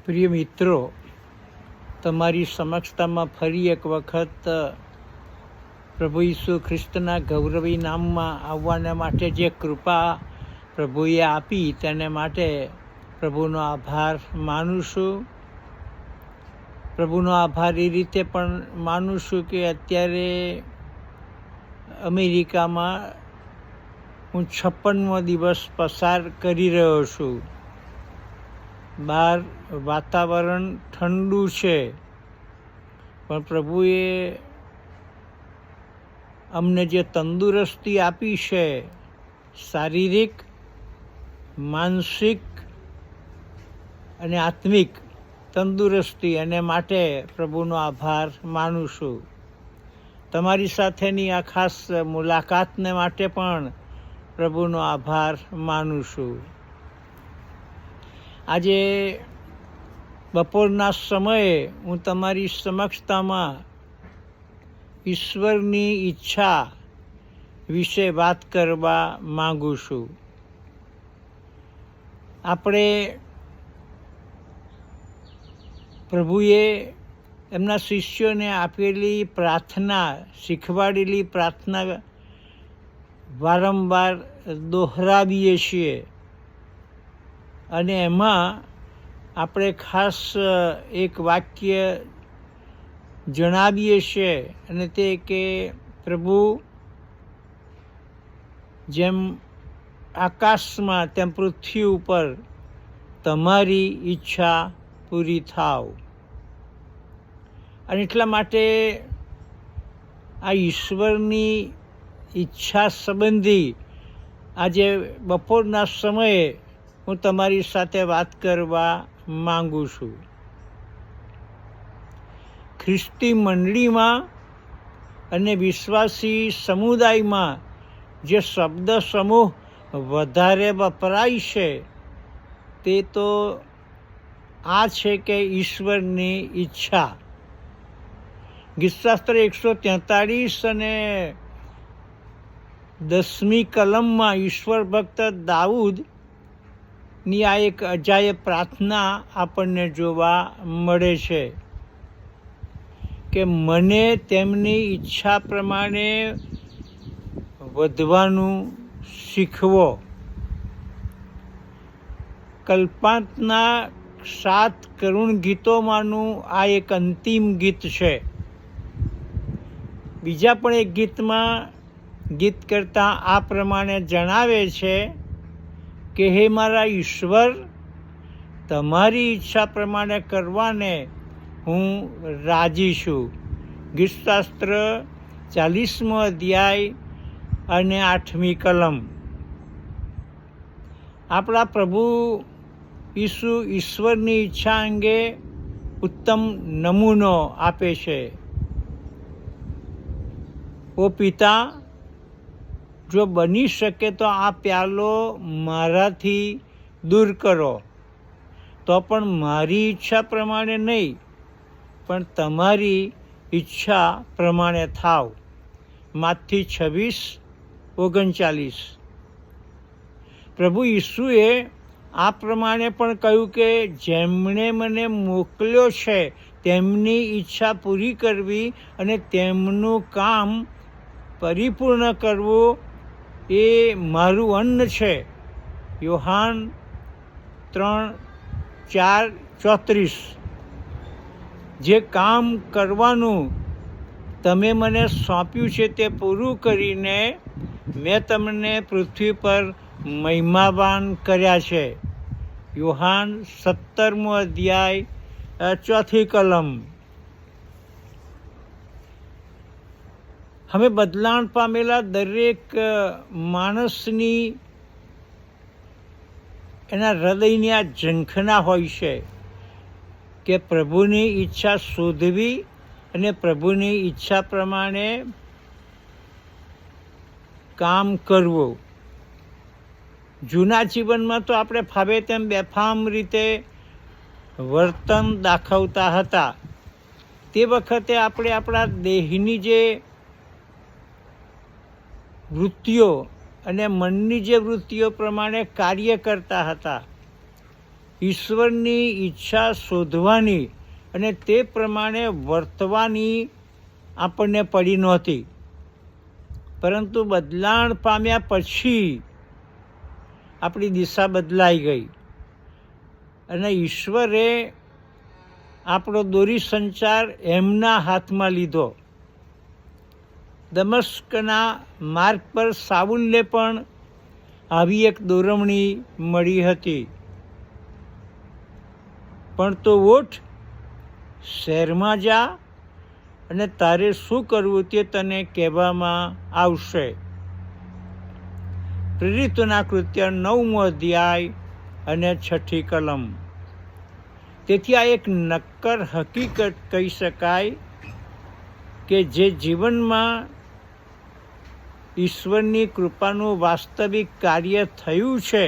પ્રિય મિત્રો, તમારી સમક્ષતામાં ફરી એક વખત પ્રભુ ઈસુ ખ્રિસ્તના ગૌરવી નામમાં આવવાને માટે જે કૃપા પ્રભુએ આપી તેને માટે પ્રભુનો આભાર માનું છું. પ્રભુનો આભાર એ રીતે પણ માનું છું કે અત્યારે અમેરિકામાં હું 56મો દિવસ પસાર કરી રહ્યો છું. બહાર વાતાવરણ ઠંડુ છે, પણ પ્રભુએ અમને જે તંદુરસ્તી આપી છે, શારીરિક, માનસિક અને આત્મિક તંદુરસ્તી, અને માટે પ્રભુનો આભાર માનું છું. તમારી સાથેની આ ખાસ મુલાકાતને માટે પણ પ્રભુનો આભાર માનું છું. આજે બપોરના સમયે હું તમારી સમક્ષતામાં ઈશ્વરની ઈચ્છા વિશે વાત કરવા માગું છું. આપણે પ્રભુએ એમના શિષ્યોને આપેલી પ્રાર્થના, શીખવાડેલી પ્રાર્થના વારંવાર દોહરાવીએ છીએ, અને એમાં આપણે ખાસ એક વાક્ય જણાવીએ છીએ, અને તે કે પ્રભુ જેમ આકાશમાં તેમ પૃથ્વી ઉપર તમારી ઈચ્છા પૂરી થાવ. અને એટલા માટે આ ઈશ્વરની ઈચ્છા સંબંધી આજે બપોરના સમયે હું તમારી સાથે વાત કરવા માંગુ છું. ખ્રિસ્તી મંડળીમાં અને વિશ્વાસી સમુદાયમાં જે શબ્દ સમૂહ વધારે વપરાય છે તે તો આ છે કે ઈશ્વરની ઈચ્છા. ગીતશાસ્ત્ર 143 અને 10મી કલમમાં ઈશ્વર ભક્ત દાઉદની આ એક અજાયબ પ્રાર્થના આપણને જોવા મળે છે કે મને તેમની ઈચ્છા પ્રમાણે વધવાનું શીખવો. કલ્પાંતના 7 કરુણ ગીતોમાંનું આ એક અંતિમ ગીત છે. બીજા પણ એક ગીતમાં ગીત કરતાં આ પ્રમાણે જણાવે છે કે હે મારા ઈશ્વર, તમારી ઈચ્છા પ્રમાણે કરવાને હું રાજી છું. ગીતશાસ્ત્ર 40મો અધ્યાય અને 8મી કલમ. આપણા પ્રભુ ઈસુ ઈશ્વરની ઈચ્છા અંગે ઉત્તમ નમૂનો આપે છે. ઓ પિતા, જો બની શકે તો આ પ્યાલો મારાથી દૂર કરો, તો પણ મારી ઈચ્છા પ્રમાણે નહીં, પણ તમારી ઈચ્છા પ્રમાણે થાવ. માથી 26:39. પ્રભુ ઈસુએ આ પ્રમાણે પણ કહ્યું કે જેમણે મને મોકલ્યો છે તેમની ઈચ્છા પૂરી કરવી અને તેમનું કામ પરિપૂર્ણ કરવું એ મારું અન્ન છે. યોહાન 3:4-34. જે કામ કરવાનું તમે મને સોંપ્યું છે તે પૂરું કરીને મેં તમને પૃથ્વી પર મહિમાવાન કર્યા છે. યોહાન 17મો અધ્યાય 4મી કલમ. હવે બદલાણ પામેલા દરેક માણસની એના હૃદયની આ ઝંખના હોય છે કે પ્રભુની ઈચ્છા શોધવી અને પ્રભુની ઈચ્છા પ્રમાણે કામ કરવું. જૂના જીવનમાં તો આપણે ફાવે તેમ બેફામ રીતે વર્તન દાખવતા હતા. તે વખતે આપણે આપણા દેહની જે વૃત્તિઓ અને મનની જે વૃત્તિઓ પ્રમાણે કાર્ય કરતા હતા. ઈશ્વરની ઈચ્છા શોધવાની અને તે પ્રમાણે વર્તવાની આપણને પડી નહોતી, પરંતુ બદલાણ પામ્યા પછી આપણી દિશા બદલાઈ ગઈ અને ઈશ્વરે આપણો દોરી સંચાર એમના હાથમાં લીધો. દમસ્કના માર્ગ પર સાઉલને પણ આવી એક દોરવણી મળી હતી. પણ તો ઉઠ, શહેરમાં જા અને તારે શું કરવું તે તને કહેવામાં આવશે. પ્રેરિતોના કૃત્ય 9મો અધ્યાય અને 6ઠી કલમ. તેથી આ એક નક્કર હકીકત કહી શકાય કે જે જીવનમાં ઈશ્વરની કૃપાનું વાસ્તવિક કાર્ય થયું છે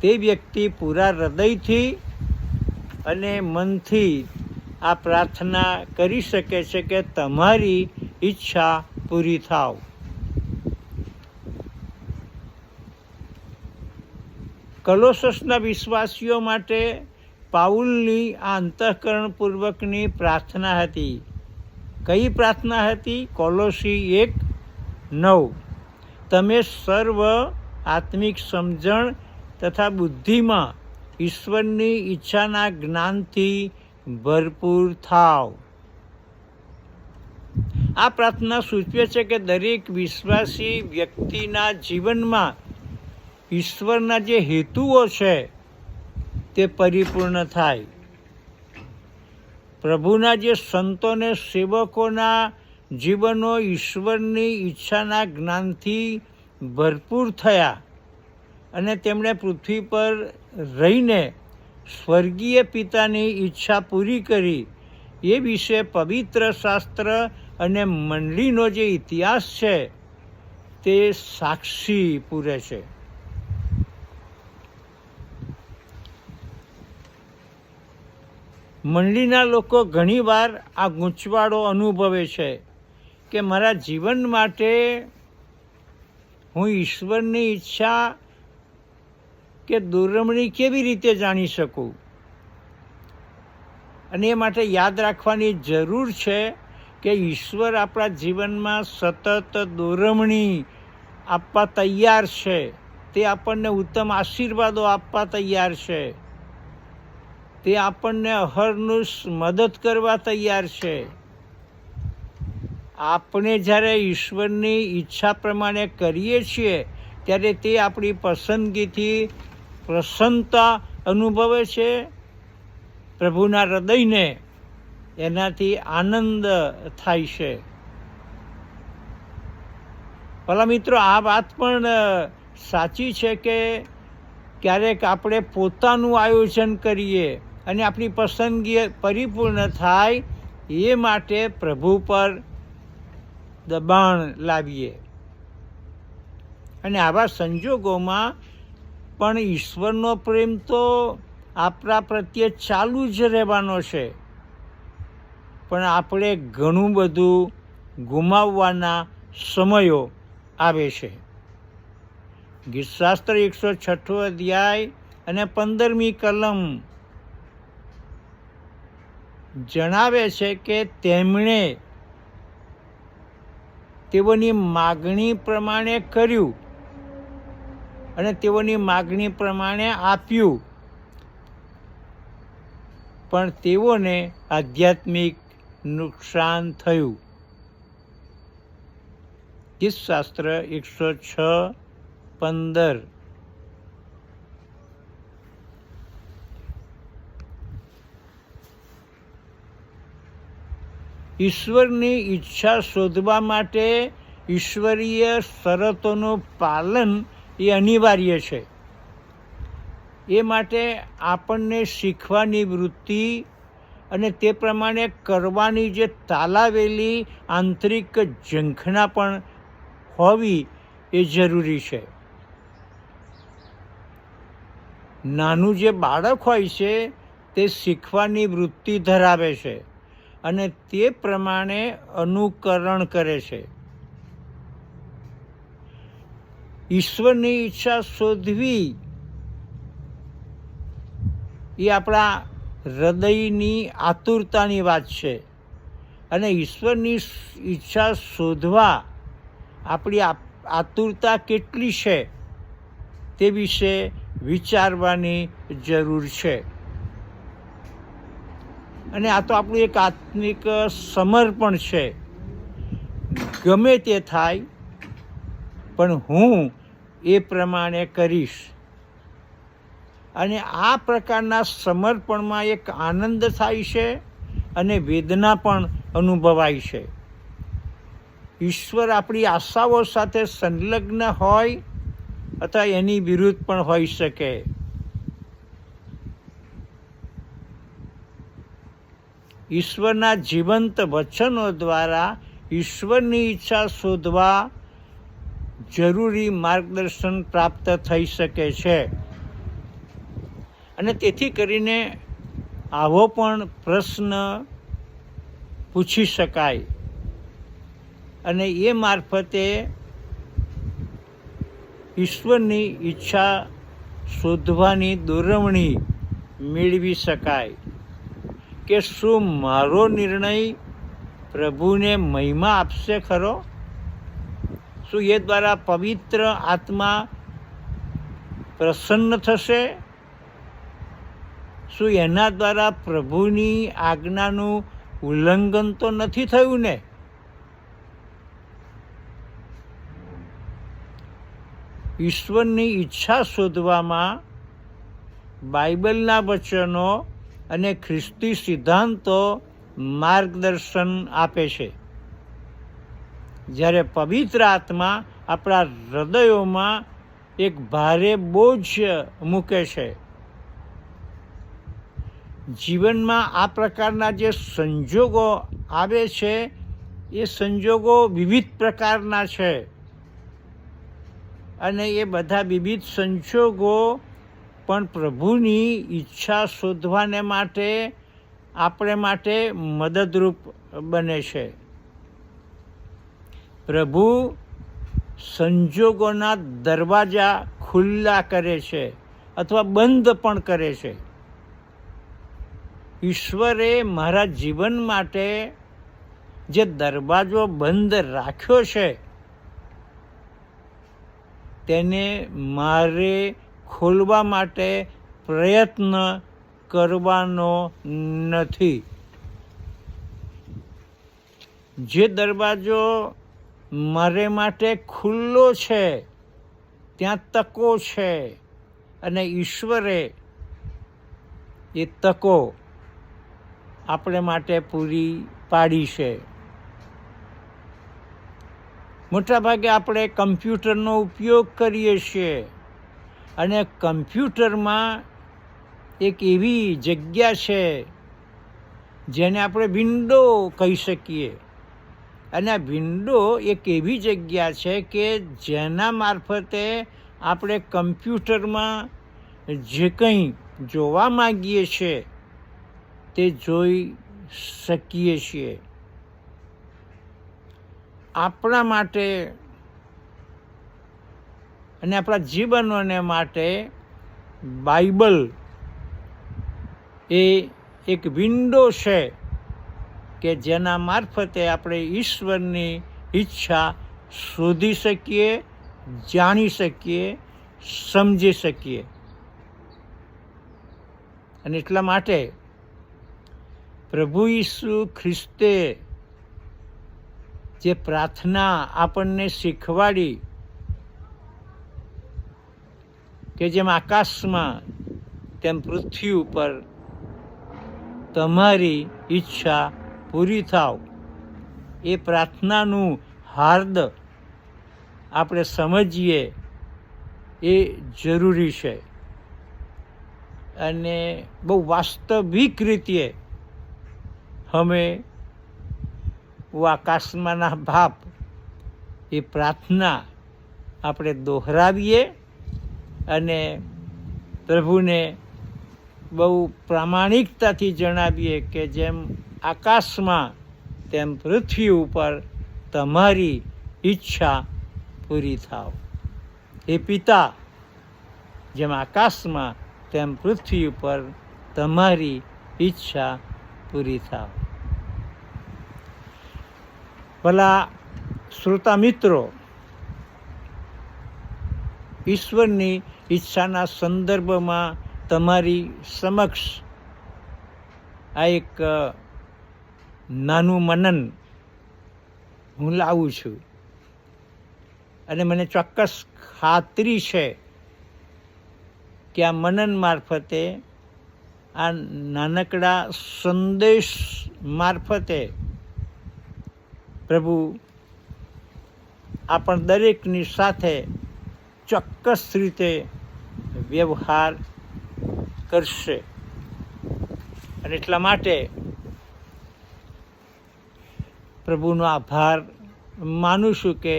તે વ્યક્તિ પૂરા હૃદયથી અને મનથી આ પ્રાર્થના કરી શકે છે કે તમારી ઈચ્છા પૂરી થાવ. કલોસસના વિશ્વાસીઓ માટે પાઉલની આ અંતઃકરણપૂર્વકની પ્રાર્થના હતી. કઈ પ્રાર્થના હતી? કોલોસી 1:9. તમે સર્વ આત્મિક સમજણ તથા બુદ્ધિમાં ઈશ્વરની ઈચ્છાના જ્ઞાનથી ભરપૂર થાવ. આ પ્રાર્થના સૂચવે છે કે દરેક વિશ્વાસી વ્યક્તિના જીવનમાં ઈશ્વરના જે હેતુઓ છે તે પરિપૂર્ણ થાય. પ્રભુના જે સંતોને સેવકોના જીવનો ઈશ્વરની ઈચ્છાના જ્ઞાનથી ભરપૂર થયા અને તેમણે પૃથ્વી પર રહીને સ્વર્ગીય પિતાની ઈચ્છા પૂરી કરી, એ વિશે પવિત્ર શાસ્ત્ર અને મંડળીનો જે ઇતિહાસ છે તે સાક્ષી પૂરે છે. મંડળીના લોકો ઘણીવાર આ ગૂંચવાડો અનુભવે છે કે મારા જીવન માટે હું ઈશ્વરની ઈચ્છા કે દોરવણી કેવી રીતે જાણી શકું. અને એ માટે યાદ રાખવાની જરૂર છે કે ઈશ્વર આપણા જીવનમાં સતત દોરવણી આપવા તૈયાર છે. તે આપણને ઉત્તમ આશીર્વાદો આપવા તૈયાર છે. તે આપણને અહર્નિશ મદદ કરવા તૈયાર છે. આપણે જ્યારે ઈશ્વરની ઈચ્છા પ્રમાણે કરીએ છીએ ત્યારે તે આપણી પસંદગીથી પ્રસન્નતા અનુભવે છે. પ્રભુના હૃદયને એનાથી આનંદ થાય છે. ભલા મિત્રો, આ વાત પણ સાચી છે કે ક્યારેક આપણે પોતાનું આયોજન કરીએ અને આપણી પસંદગી પરિપૂર્ણ થાય એ માટે પ્રભુ પર દબાણ લાવીએ. અને આવા સંજોગોમાં પણ ઈશ્વરનો પ્રેમ તો આપણા પ્રત્યે ચાલુ જ રહેવાનો છે, પણ આપણે ઘણું બધું ગુમાવવાના સમયો આવે છે. ગીતશાસ્ત્ર 106 અધ્યાય અને 15મી કલમ જણાવે છે કે તેમણે તેઓની માગણી પ્રમાણે કર્યું અને તેઓની માગણી પ્રમાણે આપ્યું, પણ તેઓને આધ્યાત્મિક નુકસાન થયું. ગીતશાસ્ત્ર 106:15. ઈશ્વરની ઈચ્છા શોધવા માટે ઈશ્વરીય શરતોનું પાલન એ અનિવાર્ય છે. એ માટે આપણને શીખવાની વૃત્તિ અને તે પ્રમાણે કરવાની જે તાલાવેલી આંતરિક ઝંખના પણ હોવી એ જરૂરી છે. નાનું જે બાળક હોય છે તે શીખવાની વૃત્તિ ધરાવે છે અને તે પ્રમાણે અનુકરણ કરે છે. ઈશ્વરની ઈચ્છા શોધવી એ આપણા હૃદયની આતુરતાની વાત છે. અને ઈશ્વરની ઈચ્છા શોધવા આપણી આતુરતા કેટલી છે તે વિશે વિચારવાની જરૂર છે. અને આ તો આપણું એક આત્મિક સમર્પણ છે. ગમે તે થાય પણ હું એ પ્રમાણે કરીશ. અને આ પ્રકારના સમર્પણમાં એક આનંદ થાય છે અને વેદના પણ અનુભવાય છે. ઈશ્વર આપણી આશાઓ સાથે સંલગ્ન હોય અથવા એની વિરુદ્ધ પણ હોઈ શકે. ઈશ્વરના જીવંત વચનો દ્વારા ઈશ્વરની ઈચ્છા શોધવા જરૂરી માર્ગદર્શન પ્રાપ્ત થઈ શકે છે. અને તેથી કરીને આવો પણ પ્રશ્ન પૂછી શકાય અને એ મારફતે ઈશ્વરની ઈચ્છા શોધવાની દોરવણી મેળવી શકાય કે શું મારો નિર્ણય પ્રભુને મહિમા આપશે ખરો? શું એ દ્વારા પવિત્ર આત્મા પ્રસન્ન થશે? શું એના દ્વારા પ્રભુની આજ્ઞાનું ઉલ્લંઘન તો નથી થયું ને? ઈશ્વરની ઈચ્છા શોધવામાં બાઇબલના વચનો અને ખ્રિસ્તી સિદ્ધાંતો માર્ગદર્શન આપે છે. જ્યારે પવિત્ર આત્મા આપણા હૃદયોમાં એક ભારે બોજ મૂકે છે. જીવનમાં આ પ્રકારના જે સંજોગો આવે છે એ સંજોગો વિવિધ પ્રકારના છે અને એ બધા વિવિધ સંજોગો પણ પ્રભુની ઈચ્છા શોધવાને માટે આપણે માટે મદદરૂપ બને છે. પ્રભુ સંજોગોના દરવાજા ખુલ્લા કરે છે અથવા બંધ પણ કરે છે. ઈશ્વરે મારા જીવન માટે જે દરવાજો બંધ રાખ્યો છે તેને મારે ખોલવા માટે પ્રયત્ન કરવાનો નથી. જે દરવાજો મારે માટે ખુલ્લો છે ત્યાં તકો છે અને ઈશ્વરે એ તકો આપણે માટે પૂરી પાડી છે. મોટાભાગે આપણે કમ્પ્યુટરનો ઉપયોગ કરીએ છીએ અને કમ્પ્યુટરમાં એક એવી જગ્યા છે જેને આપણે વિન્ડો કહી શકીએ. અને આ વિન્ડો એક એવી જગ્યા છે કે જેના મારફતે આપણે કમ્પ્યુટરમાં જે કંઈ જોવા માગીએ છીએ તે જોઈ શકીએ છીએ. આપણા માટે અને આપણા જીવનોને માટે બાઇબલ એ એક વિન્ડો છે કે જેના મારફતે આપણે ઈશ્વરની ઈચ્છા શોધી શકીએ, જાણી શકીએ, સમજી શકીએ. અને એટલા માટે પ્રભુ ઈસુ ખ્રિસ્તે જે પ્રાર્થના આપણને શીખવાડી કે જેમ આકાશમાં તેમ પૃથ્વી ઉપર તમારી ઈચ્છા પૂરી થાવ, એ પ્રાર્થનાનું હાર્દ આપણે સમજીએ એ જરૂરી છે. અને બહુ વાસ્તવિક રીતે અમે આકાશમાંના બાપ એ પ્રાર્થના આપણે દોહરાવીએ અને પ્રભુને બહુ પ્રામાણિકતાથી જણાવીએ કે જેમ આકાશમાં તેમ પૃથ્વી ઉપર તમારી ઈચ્છા પૂરી થાવ. એ પિતા, જેમ આકાશમાં તેમ પૃથ્વી ઉપર તમારી ઈચ્છા પૂરી થાવ. ભલા શ્રોતા મિત્રો, ઈશ્વરની ઈચ્છાના સંદર્ભમાં તમારી સમક્ષ આ એક નાનું મનન હું લાવું છું. અને મને ચોક્કસ ખાતરી છે કે આ મનન મારફતે, આ નાનકડા સંદેશ મારફતે પ્રભુ આપણ દરેકની સાથે ચોક્કસ રીતે વ્યવહાર કરશે. અને એટલા માટે પ્રભુનો આભાર માનું છું કે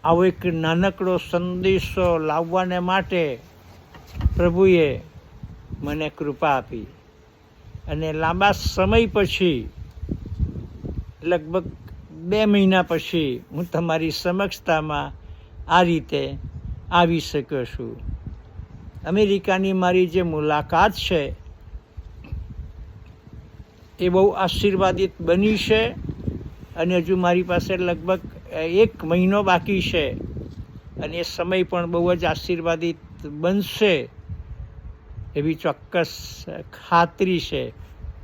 આવો એક નાનકડો સંદેશો લાવવાને માટે પ્રભુએ મને કૃપા આપી. અને લાંબા સમય પછી, લગભગ 2 મહિના પછી હું તમારી સમક્ષતામાં આ રીતે આવી શક્યો છું. અમેરિકાની મારી જે મુલાકાત છે એ બહુ આશીર્વાદિત બની છે. અને હજુ મારી પાસે લગભગ 1 મહિનો બાકી છે. અને એ સમય પણ બહુ જ આશીર્વાદિત બનશે એવી ચોક્કસ ખાતરી છે.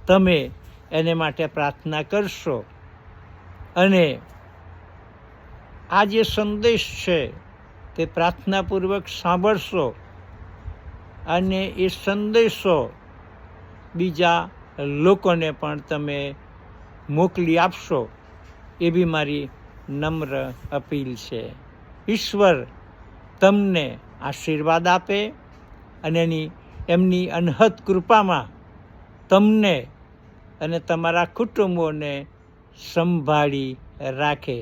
તમે એને માટે પ્રાર્થના કરશો અને આ જે સંદેશ છે તે પ્રાર્થનાપૂર્વક સાંભળશો અને એ સંદેશો બીજા લોકોને પણ તમે મોકલી આપશો એવી મારી નમ્ર અપીલ છે. ઈશ્વર તમને આશીર્વાદ આપે અને એમની અનહદ કૃપામાં તમને અને તમારા કુટુંબોને સંભાળી રાખે.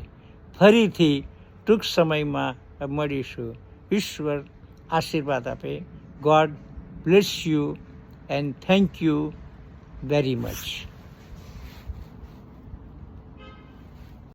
ફરીથી ટૂંક સમયમાં મળીશું. ઈશ્વર આશીર્વાદ આપે. God bless you and thank you very much.